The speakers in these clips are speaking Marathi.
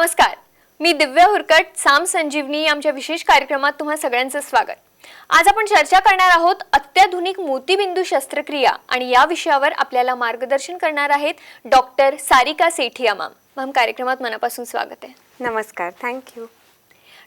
नमस्कार, मी दिव्या हुरकट साम संजीवनी आमच्या विशेष कार्यक्रमात तुम्हा सगळ्यांचं स्वागत। आज आपण चर्चा करणार आहोत अत्याधुनिक मोतीबिंदू शस्त्रक्रिया आणि या विषयावर आपल्याला मार्गदर्शन करणार आहेत डॉक्टर सारिका सेठिया मॅम। कार्यक्रमात मनापासून स्वागत आहे। नमस्कार, थँक्यू।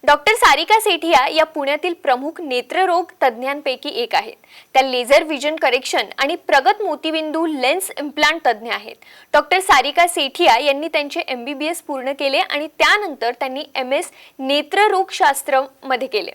डॉक्टर सारिका सेठिया या पुण्यातील प्रमुख नेत्ररोग तज्ञांपैकी एक आहेत। त्या लेझर विजन करेक्शन आणि प्रगत मोतीबिंदू लेन्स इम्प्लांट तज्ञ आहेत। डॉक्टर सारिका सेठिया यांनी त्यांचे MBBS पूर्ण केले आणि त्यानंतर त्यांनी MS नेत्ररोगशास्त्र मध्ये केले।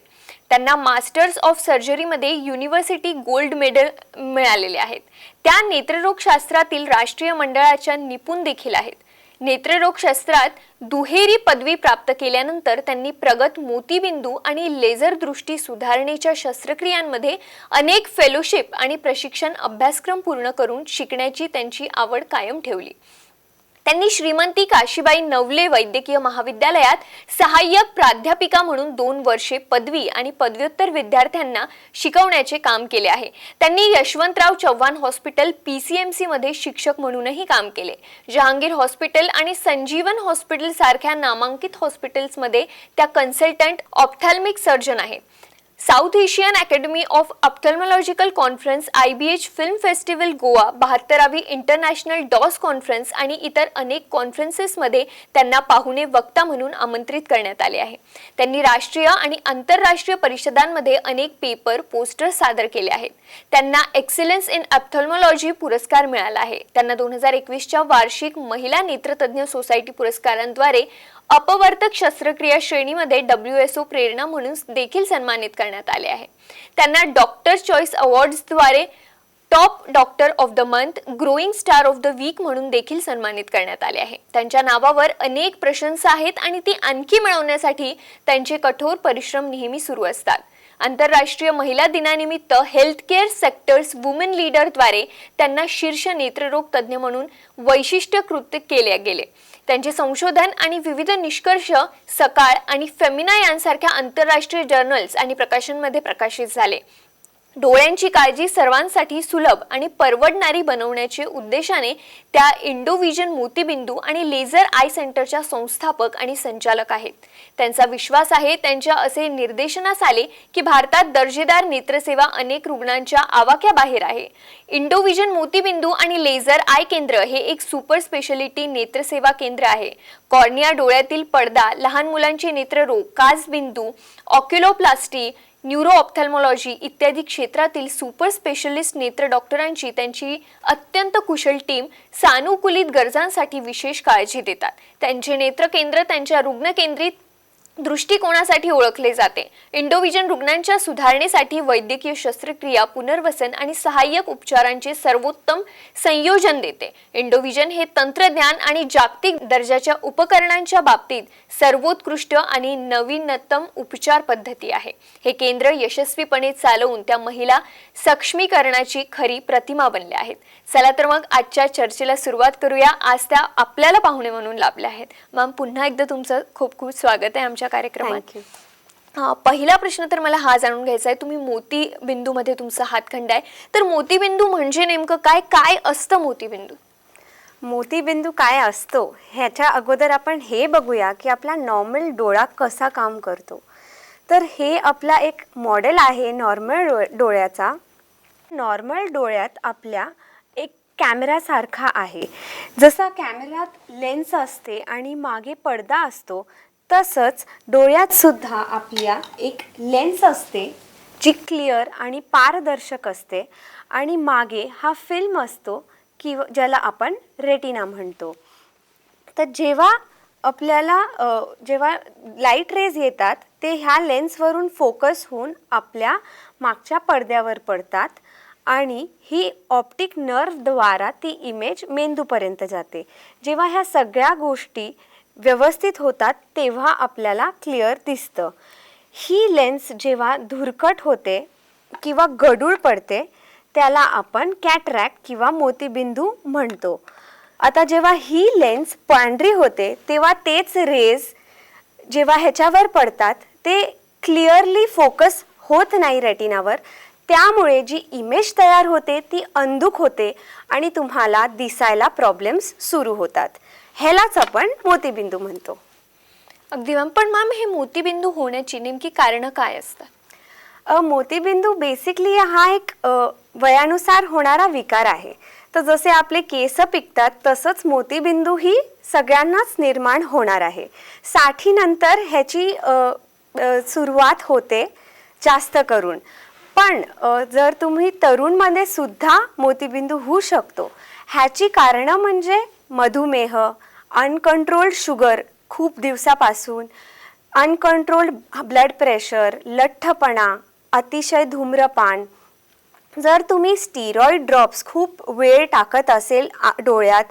त्यांना मास्टर्स ऑफ सर्जरी मध्ये युनिव्हर्सिटी गोल्ड मेडल मिळालेले आहेत। त्या नेत्ररोगशास्त्रातील राष्ट्रीय मंडळाच्या निपुण देखील आहेत। नेत्ररोगशास्त्रात दुहेरी पदवी प्राप्त केल्यानंतर त्यांनी प्रगत मोतीबिंदू आणि लेझर दृष्टी सुधारणेच्या शस्त्रक्रियांमध्ये अनेक फेलोशिप आणि प्रशिक्षण अभ्यासक्रम पूर्ण करून शिकण्याची त्यांची आवड कायम ठेवली। त्यांनी श्रीमंती काशीबाई नवले वैद्यकीय महाविद्यालयात सहाय्यक प्राध्यापिका म्हणून 2 वर्षे पदवी आणि पदव्युत्तर विद्यार्थ्यांना शिकवण्याचे काम केले आहे। त्यांनी यशवंतराव चव्हाण हॉस्पिटल PCMC मध्ये शिक्षक म्हणूनही काम केले। जहांगीर हॉस्पिटल आणि संजीवन हॉस्पिटल सारख्या नामांकित हॉस्पिटल्स मध्ये त्या कन्सल्टंट ऑप्थॅल्मिक सर्जन आहेत। South Asian academy of ophthalmological conference IBH film festival Goa 72वी इंटरनॅशनल डॉस कॉन्फरन्स आणि इतर अनेक कॉन्फरन्सेसमध्ये त्यांना पाहुणे वक्ता म्हणून आमंत्रित करण्यात आले आहे। त्यांनी राष्ट्रीय आणि आंतरराष्ट्रीय परिषदांमध्ये अनेक पेपर पोस्टर्स सादर केले आहेत। त्यांना एक्सलन्स इन ऑप्थॅल्मॉलॉजी पुरस्कार मिळाला आहे। त्यांना 2021च्या वार्षिक महिला नेत्रतज्ञ सोसायटी पुरस्कारांद्वारे अपवर्तक शस्त्रक्रिया श्रेणीमध्ये WSO प्रेरणा म्हणून देखील सन्मानित करण्यात आले आहे। त्यांना डॉक्टर चॉईस अवॉर्ड्सद्वारे top doctor of the month, growing star of the week म्हणून देखील सन्मानित करण्यात आले आहे। त्यांच्या नावावर अनेक प्रशंसा आहेत आणि ती आणखी मिळवण्यासाठी त्यांचे कठोर परिश्रम नेहमी सुरू असतात। आंतरराष्ट्रीय महिला दिनानिमित्त हेल्थकेअर सेक्टर्स वुमेन लीडरद्वारे त्यांना शीर्ष नेत्ररोग तज्ञ म्हणून वैशिष्ट्यीकृत केले गेले। त्यांचे संशोधन आणि विविध निष्कर्ष सकाळ आणि फेमिना यांसारख्या आंतरराष्ट्रीय जर्नल्स आणि प्रकाशनांमध्ये प्रकाशित झाले। डोळ्यांची काळजी सर्वांसाठी सुलभ आणि परवडणारी बनवण्याच्या उद्देशाने त्या इंडोविजन मोतीबिंदू आणि लेझर आय सेंटरच्या संस्थापक आणि संचालक आहेत। त्यांचा विश्वास आहे त्यांच्या असे निर्देशनास आले की भारतात दर्जेदार नेत्रसेवा अनेक रुग्णांच्या आवाक्याबाहेर आहे। इंडोविजन मोतीबिंदू आणि लेझर आय केंद्र हे एक सुपर स्पेशालिटी नेत्रसेवा केंद्र आहे। कॉर्निया, डोळ्यातील पडदा, लहान मुलांचे नेत्ररोग, काचबिंदू, ऑक्युलोप्लास्टी, न्यूरो ऑप्थॅल्मॉलॉजी इत्यादी क्षेत्रातील सुपर स्पेशलिस्ट नेत्र डॉक्टरांची त्यांची अत्यंत कुशल टीम सानुकूलित गरजांसाठी विशेष काळजी देतात। त्यांचे नेत्र केंद्र त्यांच्या रुग्णकेंद्रित दृष्टिकोनासाठी ओळखले जाते। इंडोविजन रुग्णांच्या सुधारणेसाठी वैद्यकीय शस्त्रक्रिया, पुनर्वसन आणि सहाय्यक उपचारांचे सर्वोत्तम संयोजन देते। इंडोविजन हे तंत्रज्ञान आणि जागतिक दर्जाच्या उपकरणांच्या बाबतीत सर्वोत्कृष्ट आणि नवीनतम उपचार पद्धती आहे। हे केंद्र यशस्वीपणे चालवून त्या महिला सक्षमीकरणाची खरी प्रतिमा बनले आहेत। चला तर मग आजच्या चर्चेला सुरुवात करूया। आज त्या आपल्याला पाहुणे म्हणून लाभल्या आहेत। मॅम, पुन्हा एकदा तुमचं खूप खूप स्वागत आहे आमच्या कार्यक्रमात। पहिला प्रश्न तर मला हा जाणून घ्यायचा आहे, तुम्ही मोतीबिंदू मध्ये तुमचा हातखंड आहे, तर मोतीबिंदू म्हणजे नेमकं काय असतं मोतीबिंदू? मोतीबिंदू काय असतो ह्याच्या अगोदर आपण हे बघूया की आपला नॉर्मल डोळा कसा काम करतो। तर हे आपला एक मॉडेल आहे नॉर्मल डोळ्याचा। नॉर्मल डोळ्यात आपल्या एक कॅमेरा सारखा आहे। जसा कॅमेऱ्यात लेन्स असते आणि मागे पडदा असतो, तसंच डोळ्यात सुद्धा आपल्या एक लेन्स असते जी क्लिअर आणि पारदर्शक असते आणि मागे हा फिल्म असतो किंवा ज्याला आपण रेटिना म्हणतो। तर जेव्हा लाईट रेज येतात ते ह्या लेन्सवरून फोकस होऊन आपल्या मागच्या पडद्यावर पडतात आणि ही ऑप्टिक नर्वद्वारा ती इमेज मेंदूपर्यंत जाते। जेव्हा ह्या सगळ्या गोष्टी व्यवस्थित होतात तेव्हा आपल्याला क्लिअर दिसतं। ही लेन्स जेव्हा धुरकट होते किंवा गडूळ पडते त्याला आपण कॅटरॅक्ट किंवा मोतीबिंदू म्हणतो। आता जेव्हा ही लेन्स पांढरी होते तेव्हा तेच रेज जेव्हा ह्याच्यावर पडतात ते क्लिअरली फोकस होत नाही रेटिनावर, त्यामुळे जी इमेज तयार होते ती अंधुक होते आणि तुम्हाला दिसायला प्रॉब्लेम्स सुरू होतात। ह्यालाच आपण मोतीबिंदू म्हणतो। अगदी मॅम, पण मॅम हे मोतीबिंदू होण्याची नेमकी कारणं काय असतात? मोतीबिंदू बेसिकली हा एक वयानुसार होणारा विकार आहे. तर जसे आपले केस पिकतात तसंच मोतीबिंदू ही सगळ्यांनाच निर्माण होणार आहे. 60 नंतर ह्याची सुरुवात होते जास्त करून. पण जर तुम्ही तरुणमध्ये सुद्धा मोतीबिंदू होऊ शकतो. ह्याची कारणं म्हणजे मधुमेह, अनकंट्रोल्ड शुगर खूप दिवसापासून, अनकंट्रोल्ड ब्लड प्रेशर, लठ्ठपणा, अतिशय धूम्रपान. जर तुम्ही स्टिरॉइड ड्रॉप्स खूप वेळ टाकत असेल डोळ्यात,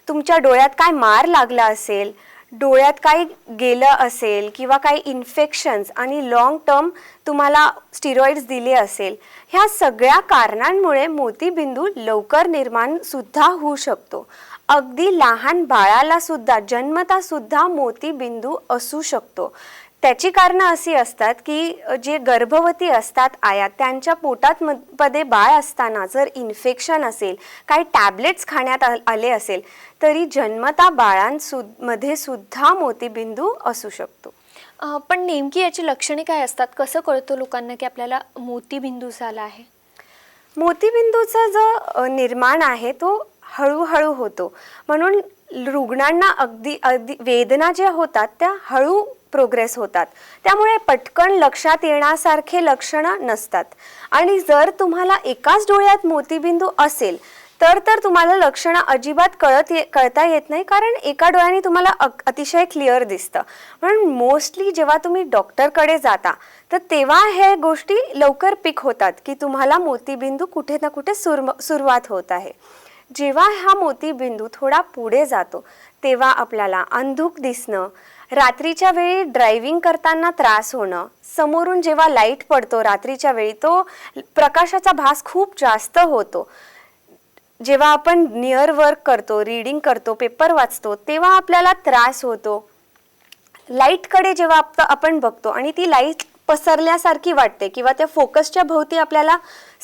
तुमच्या डोळ्यात काय मार लागला असेल, डोळ्यात काही गेलं असेल किंवा काही इन्फेक्शन्स आणि लॉंग टर्म तुम्हाला स्टिरॉइड्स दिले असेल, ह्या सगळ्या कारणांमुळे मोतीबिंदू लवकर निर्माण सुद्धा होऊ शकतो. अगदी लहान बाळाला सुद्धा जन्मता सुद्धा मोतीबिंदू असू शकतो. त्याची कारणं अशी असतात की जे गर्भवती असतात आया, त्यांच्या पोटात मध्ये बाळ असताना जर इन्फेक्शन असेल, काही टॅबलेट्स खाण्यात आले असेल, तरी जन्मता बाळांमध्ये सुद्धा मोतीबिंदू असू शकतो. पण नेमकी याची लक्षणे काय असतात? कसं कळतं लोकांना की आपल्याला मोतीबिंदू झाला आहे? मोतीबिंदूचा जो निर्माण आहे तो हळूहळू होतो. म्हणून रुग्णांना अगदी वेदना ज्या होतात त्या हळू प्रोग्रेस होतात. त्यामुळे पटकन लक्षात येण्यासारखे लक्षणं नसतात. आणि जर तुम्हाला एकाच डोळ्यात मोतीबिंदू असेल तर तुम्हाला लक्षणं अजिबात कळता येत नाही, कारण एका डोळ्याने तुम्हाला अतिशय क्लिअर दिसतं. म्हणून मोस्टली जेव्हा तुम्ही डॉक्टरकडे जाता तर तेव्हा ह्या गोष्टी लवकर पिक होतात की तुम्हाला मोतीबिंदू कुठे ना कुठे सुरुवात होत आहे. जेव्हा हा मोतीबिंदू थोडा पुढे जातो तेव्हा आपल्याला अंधुक दिसणं, रात्रीच्या वेळी ड्रायव्हिंग करताना त्रास होणं, समोरून जेव्हा लाईट पडतो रात्रीच्या वेळी तो प्रकाशाचा भास खूप जास्त होतो. जेव्हा आपण नियर वर्क करतो, रीडिंग करतो, पेपर वाचतो तेव्हा आपल्याला त्रास होतो. लाईटकडे जेव्हा आपण बघतो आणि ती लाईट पसरल्यासारखी वाटते किंवा त्या फोकसच्या भोवती आपल्याला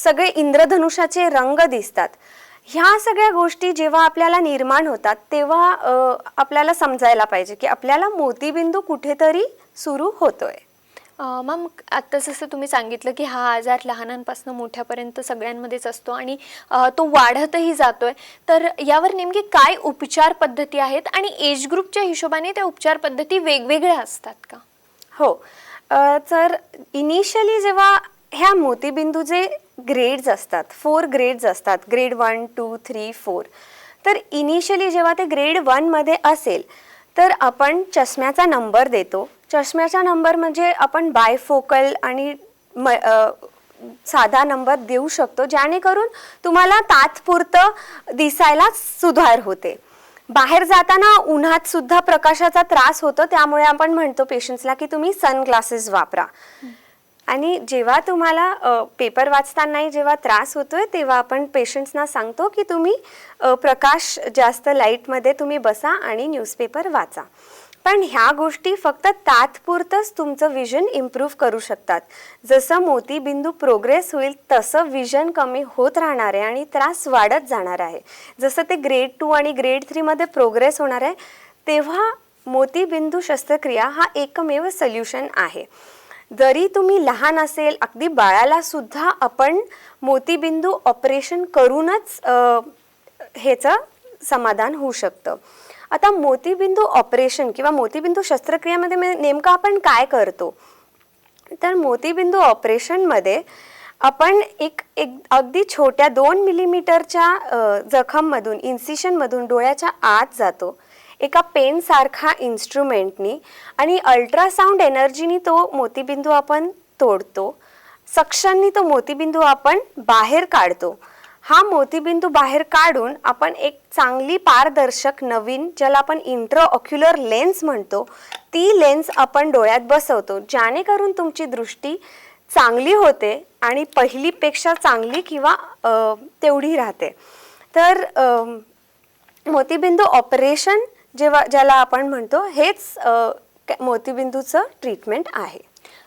सगळे इंद्रधनुष्याचे रंग दिसतात. ह्या सगळ्या गोष्टी जेव्हा आपल्याला निर्माण होतात तेव्हा आपल्याला समजायला पाहिजे की आपल्याला मोतीबिंदू कुठेतरी सुरू होतोय. मॅम, आता जसं तुम्ही सांगितलं की हा आजार लहानांपासून मोठ्यापर्यंत सगळ्यांमध्येच असतो आणि तो वाढतही जातोय, तर यावर नेमकी काय उपचार पद्धती आहेत आणि एज ग्रुपच्या हिशोबाने त्या उपचार पद्धती वेगवेगळ्या असतात का? हो, तर इनिशियली जेव्हा ह्या मोतीबिंदूचे ग्रेड्स असतात, 4 ग्रेड्स असतात, ग्रेड 1, 2, 3, 4. तर इनिशियली जेव्हा ते ग्रेड 1 मध्ये असेल तर आपण चष्म्याचा नंबर देतो. चष्म्याचा नंबर म्हणजे आपण बायफोकल आणि साधा नंबर देऊ शकतो, जेणेकरून तुम्हाला तात्पुरतं दिसायला सुधार होते. बाहेर जाताना उन्हात सुद्धा प्रकाशाचा त्रास होतो, त्यामुळे आपण म्हणतो पेशंट्सला की तुम्ही सनग्लासेस वापरा. आणि जेव्हा तुम्हाला पेपर वाचतानाही जेव्हा त्रास होतोय तेव्हा आपण पेशंट्सना सांगतो की तुम्ही प्रकाश जास्त लाईटमध्ये तुम्ही बसा आणि न्यूजपेपर वाचा. पण ह्या गोष्टी फक्त तात्पुरतंच तुमचं विजन इम्प्रूव्ह करू शकतात. जसं मोतीबिंदू प्रोग्रेस होईल तसं विजन कमी होत राहणार आहे आणि त्रास वाढत जाणार आहे. जसं ते ग्रेड 2 आणि ग्रेड 3 मध्ये प्रोग्रेस होणार आहे तेव्हा मोतीबिंदू शस्त्रक्रिया हा एकमेव सोल्युशन आहे. जरी तुम्ही लहान असेल, अगदी बाळाला सुद्धा आपण मोतीबिंदू ऑपरेशन करूनच ह्याचं समाधान होऊ शकतं. आता मोतीबिंदू ऑपरेशन किंवा मोतीबिंदू शस्त्रक्रियेमध्ये नेमकं आपण काय करतो? तर मोतीबिंदू ऑपरेशनमध्ये आपण एक अगदी छोट्या 2 मिलीमीटरच्या जखममधून, इन्सिशनमधून डोळ्याच्या आत जातो एका पेनसारखा इन्स्ट्रुमेंटनी आणि अल्ट्रासाऊंड एनर्जीनी तो मोतीबिंदू आपण तोडतो. सक्शननी तो मोतीबिंदू आपण बाहेर काढतो. हा मोतीबिंदू बाहेर काढून आपण एक चांगली पारदर्शक नवीन, ज्याला आपण इंट्राऑक्युलर लेन्स म्हणतो, ती लेन्स आपण डोळ्यात बसवतो, जेणेकरून तुमची दृष्टी चांगली होते आणि पहिलीपेक्षा चांगली किंवा तेवढी राहते. तर मोतीबिंदू ऑपरेशन ज्याला आपण म्हणतो हेच मोतीबिंदूचं ट्रीटमेंट आहे.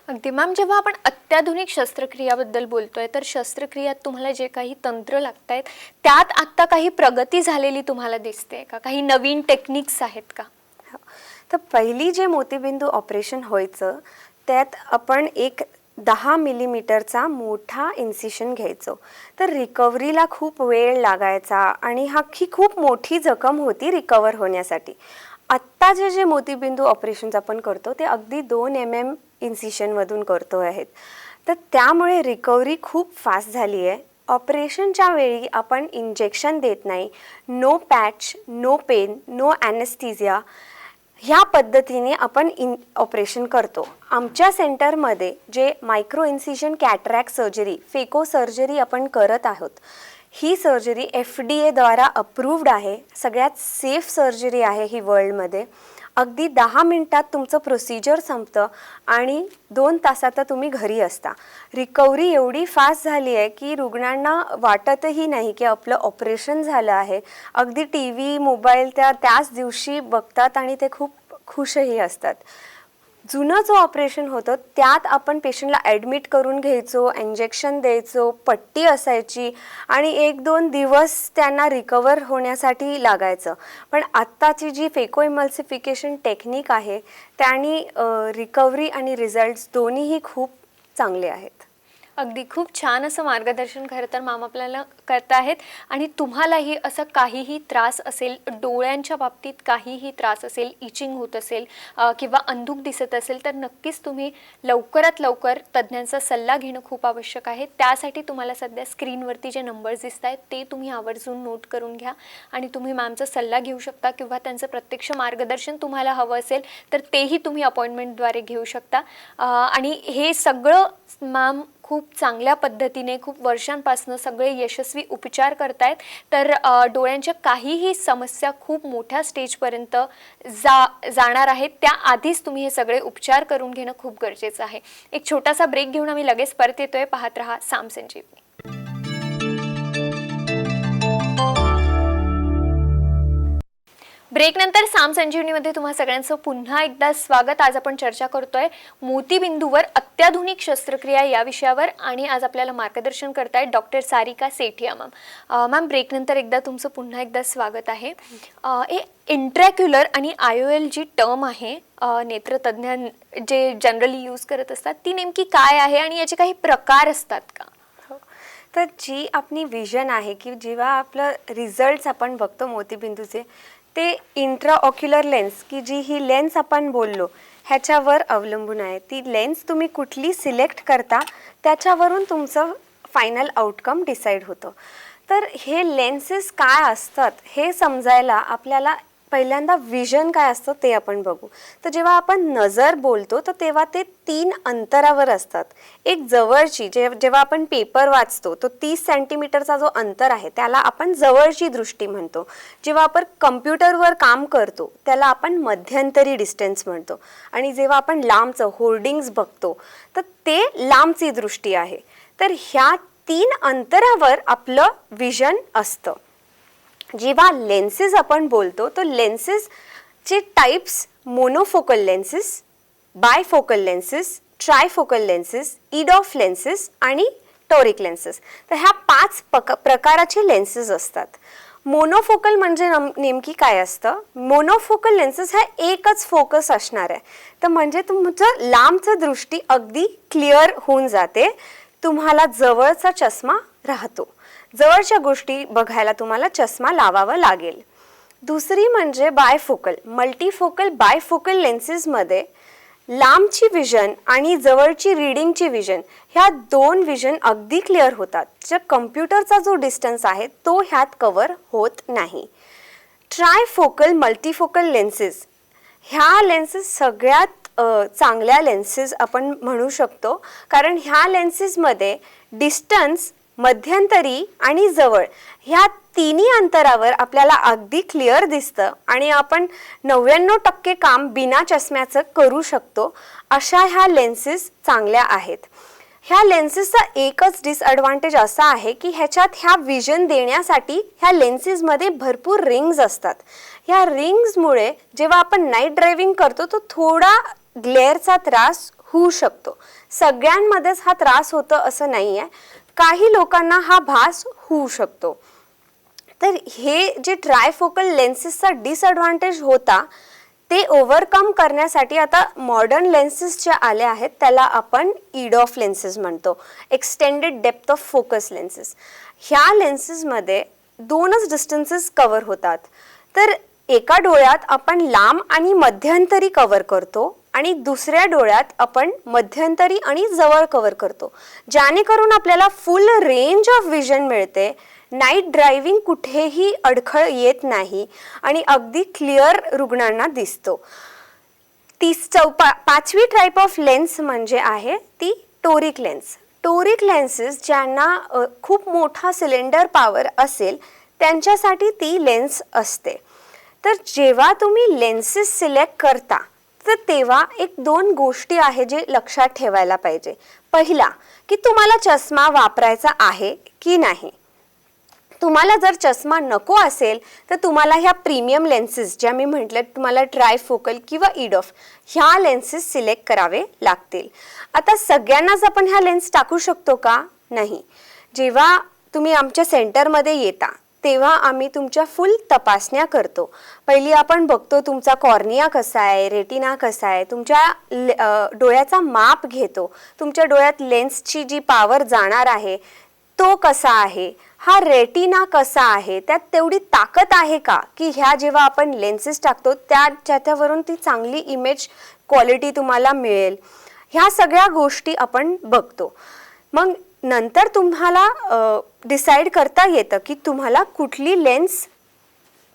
अगदी मॅम, जेव्हा आपण अत्याधुनिक शस्त्रक्रियाबद्दल बोलतोय तर शस्त्रक्रियात तुम्हाला जे काही तंत्र लागतायत त्यात आत्ता काही प्रगती झालेली तुम्हाला दिसते का? काही नवीन टेक्निक्स आहेत का? तर पहिली जे मोतीबिंदू ऑपरेशन व्हायचं त्यात आपण एक 10 मिलीमीटरचा मोठा इन्सिशन घ्यायचो. तर रिकव्हरीला खूप वेळ लागायचा आणि ही खूप मोठी जखम होती रिकवर होण्यासाठी. आत्ता जे मोतीबिंदू ऑपरेशन्स आपण करतो ते अगदी 2 mm इन्सिशनमधून करतो आहेत. तर त्यामुळे रिकव्हरी खूप फास्ट झाली आहे. ऑपरेशनच्या वेळी आपण इंजेक्शन देत नाही. No patch, no pain, no anaesthesia ह्या पद्धतीने आपण ऑपरेशन करतो. आमच्या सेंटरमध्ये जे micro incision cataract surgery, phaco surgery आपण करत आहोत, ही सर्जरी FDA द्वारा अप्रूव्ड आहे. सगळ्यात सेफ सर्जरी आहे ही वर्ल्डमध्ये. अगदी 10 मिनिटात तुमचं प्रोसिजर संपतं आणि 2 तासात तुम्ही घरी असता. रिकव्हरी एवढी फास्ट झाली आहे की रुग्णांना वाटतही नाही की आपलं ऑपरेशन झालं आहे. अगदी TV, मोबाईल त्याच दिवशी बघतात आणि ते खूप खुशही असतात. जुनं जो ऑपरेशन होतं त्यात आपण पेशंटला ॲडमिट करून घ्यायचो, इंजेक्शन द्यायचो, पट्टी असायची आणि 1-2 दिवस त्यांना रिकवर होण्यासाठी लागायचं. पण आत्ताची जी फेको इमल्सिफिकेशन टेक्निक आहे त्याने रिकव्हरी आणि रिझल्ट्स दोन्हीही खूप चांगले आहेत. अगदी खूप छान असं मार्गदर्शन खरं तर मॅम आपल्याला करत आहेत. आणि तुम्हालाही असं काहीही त्रास असेल, डोळ्यांच्या बाबतीत काहीही त्रास असेल, इचिंग होत असेल किंवा अंधुक दिसत असेल, तर नक्कीच तुम्ही लवकरात लवकर तज्ज्ञांचा सल्ला घेणं खूप आवश्यक आहे. त्यासाठी तुम्हाला सध्या स्क्रीनवरती जे नंबर्स दिसत आहेत ते तुम्ही आवर्जून नोट करून घ्या आणि तुम्ही मॅमचा सल्ला घेऊ शकता किंवा त्यांचं प्रत्यक्ष मार्गदर्शन तुम्हाला हवं असेल तर तेही तुम्ही अपॉइंटमेंटद्वारे घेऊ शकता. आणि हे सगळं मॅम खूप चांगल्या पद्धतीने खूप वर्षांपासून सगळे यशस्वी उपचार करतायत. तर डोळ्यांच्या काहीही समस्या खूप मोठ्या स्टेजपर्यंत जाणार आहेत त्याआधीच तुम्ही हे सगळे उपचार करून घेणं खूप गरजेचं आहे. एक छोटासा ब्रेक घेऊन आम्ही लगेच परत येतोय. पाहत रहा साम संजीवनी. ब्रेक नंतर साम संजीवनीमध्ये तुम्हा सगळ्यांचं पुन्हा एकदा स्वागत. आज आपण चर्चा करतोय मोतीबिंदूवर अत्याधुनिक शस्त्रक्रिया या विषयावर आणि आज आपल्याला मार्गदर्शन करतायत doctor Sarika Sethia ma'am. Ma'am, break नंतर एकदा तुमचं पुन्हा एकदा स्वागत आहे. इंट्रॅक्युलर आणि IOL जी टर्म आहे नेत्रतज्ञ जे जनरली यूज करत असतात ती नेमकी काय आहे आणि याचे काही प्रकार असतात का? तर जी आपली विजन आहे की जेव्हा आपलं रिझल्ट्स आपण बघतो मोतीबिंदूचे ते इंट्राऑक्युलर लेन्स की जी ही लेन्स आपण बोललो ह्याच्यावर अवलंबून आहे. ती लेन्स तुम्ही कुठली सिलेक्ट करता त्याच्यावरून तुमचं फायनल आउटकम डिसाईड होतं. तर हे लेन्सेस काय असतात हे समजायला आपल्याला पहिल्यांदा विजन काय असतं ते आपण बघू. तर जेव्हा आपण नजर बोलतो तर तेव्हा ते 3 अंतरावर असतात. एक जवळची जेव्हा आपण पेपर वाचतो तो 30 सेंटीमीटरचा जो अंतर आहे त्याला आपण जवळची दृष्टी म्हणतो. जेव्हा आपण कम्प्युटरवर काम करतो त्याला आपण मध्यंतरी डिस्टन्स म्हणतो. आणि जेव्हा आपण लांबचं होर्डिंग्स बघतो तर ते लांबची दृष्टी आहे. तर ह्या 3 अंतरावर आपलं विजन असतं. जेव्हा लेन्सेस आपण बोलतो तर लेन्सेसचे types monofocal lenses, bifocal lenses, trifocal lenses, EDOF lenses आणि टोरिक लेन्सेस. तर ह्या 5 प्रकाराचे लेन्सेस असतात. मोनोफोकल म्हणजे नेमकी काय असतं? मोनोफोकल लेन्सेस हा एकच फोकस असणार आहे. तर म्हणजे तुमचं लांबचं दृष्टी अगदी क्लिअर होऊन जाते. तुम्हाला जवळचा चष्मा राहतो. जवळच्या गोष्टी बघायला तुम्हाला चष्मा लावावा लागेल. दुसरी म्हणजे बायफोकल. मल्टीफोकल बायफोकल लेन्सेसमध्ये लांबची विजन आणि जवळची रीडिंगची विजन ह्या 2 विजन अगदी क्लिअर होतात. जे कम्प्युटरचा जो डिस्टन्स आहे तो ह्यात कव्हर होत नाही. ट्रायफोकल मल्टीफोकल लेन्सेस ह्या लेन्सेस सगळ्यात चांगल्या लेन्सेस आपण म्हणू शकतो. कारण ह्या लेन्सेसमध्ये डिस्टन्स, मध्यंतरी आणि जवळ ह्या 3 अंतरावर आपल्याला अगदी क्लिअर दिसतं आणि आपण 99% काम बिना चष्म्याचं करू शकतो. अशा ह्या लेन्सेस चांगल्या आहेत. ह्या लेन्सेसचा एकच डिसएडव्हान्टेज असा आहे की ह्या विजन देण्यासाठी ह्या लेन्सेसमध्ये भरपूर रिंग्स असतात. ह्या रिंग्समुळे जेव्हा आपण नाईट ड्रायव्हिंग करतो तो थोडा ग्लेअरचा त्रास होऊ शकतो. सगळ्यांमध्येच हा त्रास होतो असं नाही आहे. काही लोकांना हा भास होऊ शकतो. तर हे जे ट्रायफोकल लेन्सेसचा डिसएडव्हान्टेज होता ते ओव्हरकम करण्यासाठी आता मॉडर्न लेन्सेस ज्या आल्या आहेत त्याला आपण EDOF लेन्सेस म्हणतो, extended depth of focus lenses. ह्या लेन्सेसमध्ये दोनच डिस्टन्सेस कव्हर होतात. तर एका डोळ्यात आपण लांब आणि मध्यंतरी कव्हर करतो आणि दुसऱ्या डोळ्यात आपण मध्यंतरी आणि जवळ कव्हर करतो, जेणेकरून आपल्याला फुल रेंज ऑफ विजन मिळते. नाईट ड्रायव्हिंग कुठेही अडखळ येत नाही आणि अगदी क्लिअर रुग्णांना दिसतो. पाचवी टाईप ऑफ लेन्स म्हणजे आहे ती टोरिक लेन्स. टोरिक लेन्सेस ज्यांना खूप मोठा सिलेंडर पॉवर असेल त्यांच्यासाठी ती लेन्स असते. तर जेव्हा तुम्ही लेन्सेस सिलेक्ट करता तर तेव्हा एक दोन गोष्टी आहे जे लक्षात ठेवायला पाहिजे. पहिला की तुम्हाला चष्मा वापरायचा आहे की नाही. तुम्हाला जर चष्मा नको असेल तर तुम्हाला ह्या प्रीमियम लेन्सेस ज्या मी म्हटलं तुम्हाला ट्रायफोकल किंवा EDOF ह्या लेन्सेस सिलेक्ट करावे लागतील. आता सगळ्यांनाच आपण ह्या लेन्स टाकू शकतो का? नाही. जेव्हा तुम्ही आमच्या सेंटरमध्ये येता तेव्हा आम्ही तुमच्या फुल तपासण्या करतो. पहिली आपण बघतो तुमचा कॉर्निया कसा आहे, रेटिना कसा आहे, तुमच्या डोळ्याचा माप घेतो, तुमच्या डोळ्यात लेन्सची जी पॉवर जाणार आहे तो कसा आहे, हा रेटिना कसा आहे, त्यात तेवढी ताकद आहे का की ह्या जेव्हा आपण लेन्सेस टाकतो त्याच्यावरून ती चांगली इमेज क्वालिटी तुम्हाला मिळेल. ह्या सगळ्या गोष्टी आपण बघतो. मग नंतर तुम्हाला डिसाईड करता येतं की तुम्हाला कुठली लेन्स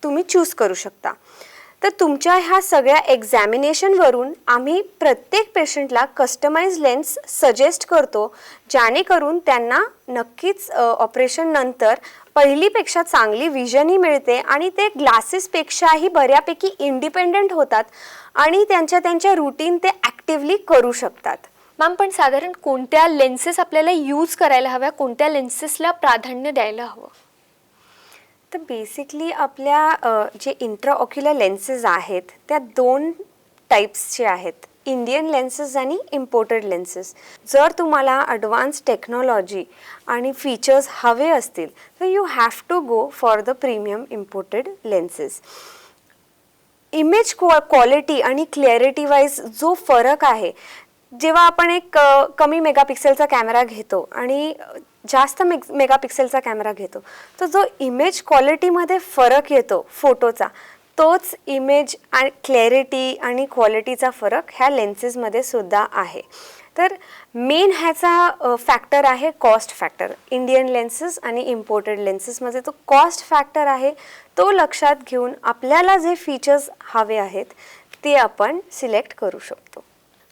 तुम्ही चूज करू शकता. तर तुमच्या ह्या सगळ्या एक्झॅमिनेशनवरून आम्ही प्रत्येक पेशंटला कस्टमाइज लेन्स सजेस्ट करतो, जेणेकरून त्यांना नक्कीच ऑपरेशन नंतर पहिलीपेक्षा चांगली विजनही मिळते आणि ते ग्लासेसपेक्षाही बऱ्यापैकी इंडिपेंडंट होतात आणि त्यांच्या रूटीन ते ॲक्टिव्हली करू शकतात. मॅम, पण साधारण कोणत्या लेन्सेस आपल्याला यूज करायला हव्या, कोणत्या लेन्सेसला प्राधान्य द्यायला हवं? तर बेसिकली आपल्या जे इंट्राऑक्युलर लेन्सेस आहेत त्या दोन टाईप्सचे आहेत, इंडियन लेन्सेस आणि इम्पोर्टेड लेन्सेस. जर तुम्हाला ॲडव्हान्स टेक्नॉलॉजी आणि फीचर्स हवे असतील तर you have to go for the premium imported lenses. Image quality आणि क्लॅरिटी वाईज जो फरक आहे, जेव्हा आपण एक कमी मेगापिक्सेलचा कॅमेरा घेतो आणि जास्त मेगापिक्सेलचा कॅमेरा घेतो तर जो इमेज क्वालिटीमध्ये फरक येतो फोटोचा, तोच इमेज आणि क्लॅरिटी आणि क्वालिटीचा फरक ह्या लेन्सेसमध्ये सुद्धा आहे. तर मेन ह्याचा फॅक्टर आहे कॉस्ट फॅक्टर. इंडियन लेन्सेस आणि इम्पोर्टेड लेन्सेसमध्ये तो कॉस्ट फॅक्टर आहे. तो लक्षात घेऊन आपल्याला जे फीचर्स हवे आहेत ते आपण सिलेक्ट करू शकतो.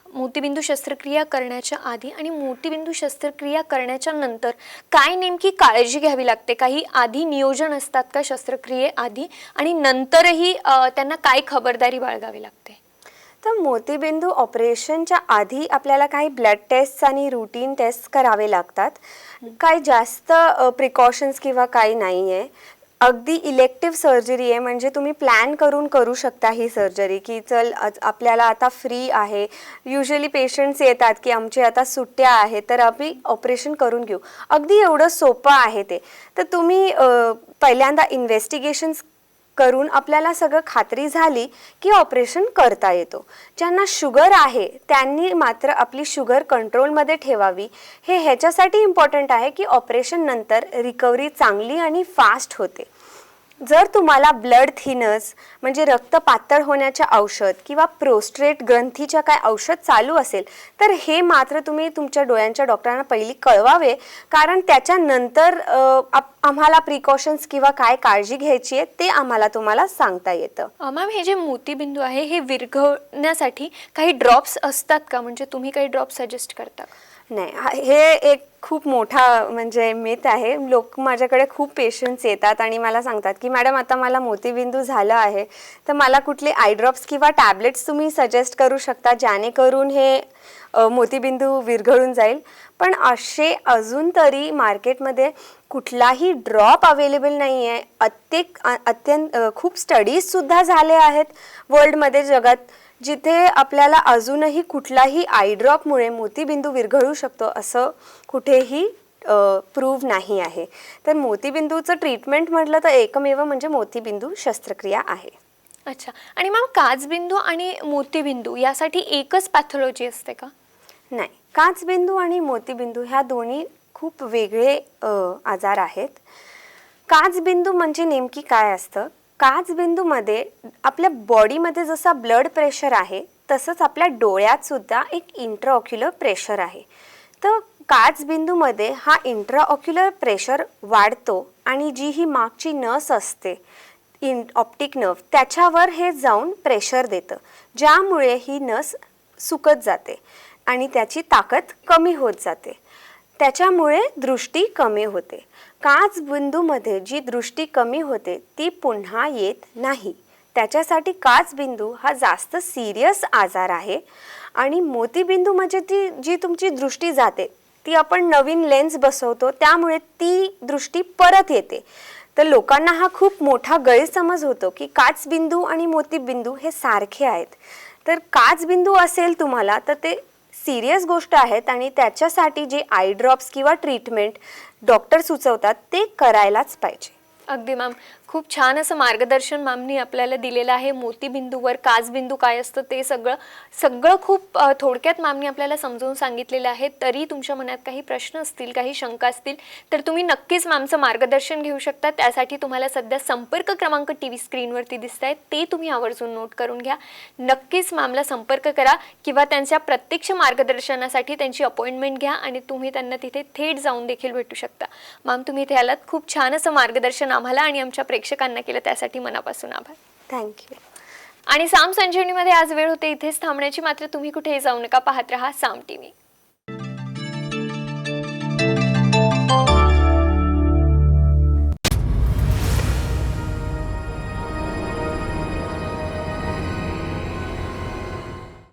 मोतीबिंदू शस्त्रक्रिया करण्याच्या आधी आणि मोतीबिंदू शस्त्रक्रिया करण्याच्या नंतर काय नेमकी काळजी घ्यावी लागते? काही आधी नियोजन असतात का शस्त्रक्रियेआधी, आणि नंतरही त्यांना काय खबरदारी बाळगावी लागते? तर मोतीबिंदू ऑपरेशनच्या आधी आपल्याला काही ब्लड टेस्ट आणि रूटीन टेस्ट करावे लागतात. काही जास्त प्रिकॉशन्स किंवा काही नाही आहे. अगदी इलेक्टिव्ह सर्जरी आहे, म्हणजे तुम्ही प्लॅन करून करू शकता ही सर्जरी की चल आपल्याला आता फ्री आहे. युजली पेशंट्स येतात की आमचे आता सुट्ट्या आहेत तर आम्ही ऑपरेशन करून घेऊ. अगदी एवढं सोपं आहे ते. तर तुम्ही पहिल्यांदा इन्व्हेस्टिगेशन्स करून आपल्याला सगळं खात्री झाली की ऑपरेशन करता येतो. ज्यांना शुगर आहे त्यांनी मात्र आपली शुगर कंट्रोलमध्ये ठेवावी. हे ह्याच्यासाठी इम्पॉर्टंट आहे की ऑपरेशन नंतर रिकव्हरी चांगली आणि फास्ट होते. जर तुम्हाला ब्लड थिनर्स म्हणजे रक्त पातळ होण्याचे औषध किंवा प्रोस्टेट ग्रंथीच्या काय औषध चालू असेल तर हे मात्र तुम्ही तुमच्या डोळ्यांच्या डॉक्टरांना पहिली कळवावे, कारण त्याच्यानंतर आम्हाला प्रिकॉशन्स किंवा काय काळजी घ्यायची आहे ते आम्हाला तुम्हाला सांगता येतं. मॅम, हे जे मोतीबिंदू आहे हे विरघळण्यासाठी काही ड्रॉप्स असतात का? म्हणजे तुम्ही काही ड्रॉप्स सजेस्ट करता का? नाही, हे एक खूप मोठा म्हणजे मिथ आहे. लोक माझ्याकडे खूप पेशंट्स येतात आणि मला सांगतात की मॅडम आता मला मोतीबिंदू झालं आहे तर मला कुठले आय ड्रॉप्स किंवा टॅबलेट्स तुम्ही सजेस्ट करू शकता जेणेकरून हे मोतीबिंदू विरघळून जाईल. पण असे अजून तरी मार्केटमध्ये कुठलाही ड्रॉप अवेलेबल नाही आहे. अत्यंत खूप स्टडीजसुद्धा झाले आहेत वर्ल्डमध्ये, जगात, जिथे आपल्याला अजूनही कुठलाही आय ड्रॉपमुळे मोतीबिंदू विरघळू शकतो असं कुठेही प्रूव्ह नाही आहे. तर मोतीबिंदूचं ट्रीटमेंट म्हटलं तर एकमेव म्हणजे मोतीबिंदू शस्त्रक्रिया आहे. अच्छा. आणि मॅम काचबिंदू आणि मोतीबिंदू यासाठी एकच पॅथॉलॉजी असते का? नाही, काचबिंदू आणि मोतीबिंदू ह्या दोन्ही खूप वेगळे आजार आहेत. काचबिंदू म्हणजे नेमकी काय असतं? काचबिंदूमध्ये आपल्या बॉडीमध्ये जसा ब्लड प्रेशर आहे तसंच आपल्या डोळ्यात सुद्धा एक इंट्राऑक्युलर प्रेशर आहे. तर काचबिंदूमध्ये हा इंट्राऑक्युलर प्रेशर वाढतो आणि जी ही मागची नस असते ऑप्टिक नर्व त्याच्यावर हे जाऊन प्रेशर देतं, ज्यामुळे ही नस सुकत जाते आणि त्याची ताकद कमी होत जाते. त्याच्यामुळे दृष्टी कमी होते. काचबिंदूमध्ये जी दृष्टी कमी होते ती पुन्हा येत नाही. त्याच्यासाठी काचबिंदू हा जास्त सिरियस आजार आहे. आणि मोतीबिंदू म्हणजे ती जी तुमची दृष्टी जाते ती आपण नवीन लेन्स बसवतो त्यामुळे ती दृष्टी परत येते. तर लोकांना हा खूप मोठा गैरसमज होतो की काचबिंदू आणि मोतीबिंदू हे सारखे आहेत. तर काचबिंदू असेल तुम्हाला तर ते सिरियस गोष्ट आहेत आणि त्याच्यासाठी जे आय ड्रॉप्स किंवा ट्रीटमेंट डॉक्टर सुचवतात ते करायलाच पाहिजे. अगदी मॅम, खूप छान असं मार्गदर्शन मॅमनी आपल्याला दिलेलं आहे. मोतीबिंदूवर काचबिंदू काय असतं ते सगळं खूप थोडक्यात मॅमनी आपल्याला समजावून सांगितलेलं आहे. तरी तुमच्या मनात काही प्रश्न असतील, काही शंका असतील तर तुम्ही नक्कीच मॅमचं मार्गदर्शन घेऊ शकता. त्यासाठी तुम्हाला सध्या संपर्क क्रमांक TV स्क्रीनवरती दिसत आहेत, ते तुम्ही आवर्जून नोट करून घ्या. नक्कीच मॅमला संपर्क करा किंवा त्यांच्या प्रत्यक्ष मार्गदर्शनासाठी त्यांची अपॉइंटमेंट घ्या आणि तुम्ही त्यांना तिथे थेट जाऊन देखील भेटू शकता. मॅम, तुम्ही इथे आलात, खूप छान असं मार्गदर्शन आम्हाला आणि आमच्या प्रेक्षकांना केलं, त्यासाठी मनापासून आभार. थँक्यू. आणि साम संजीवनीमध्ये आज वेळ होते इथेच थांबण्याची. मात्र तुम्ही कुठेही जाऊ नका, पाहत रहा साम TV.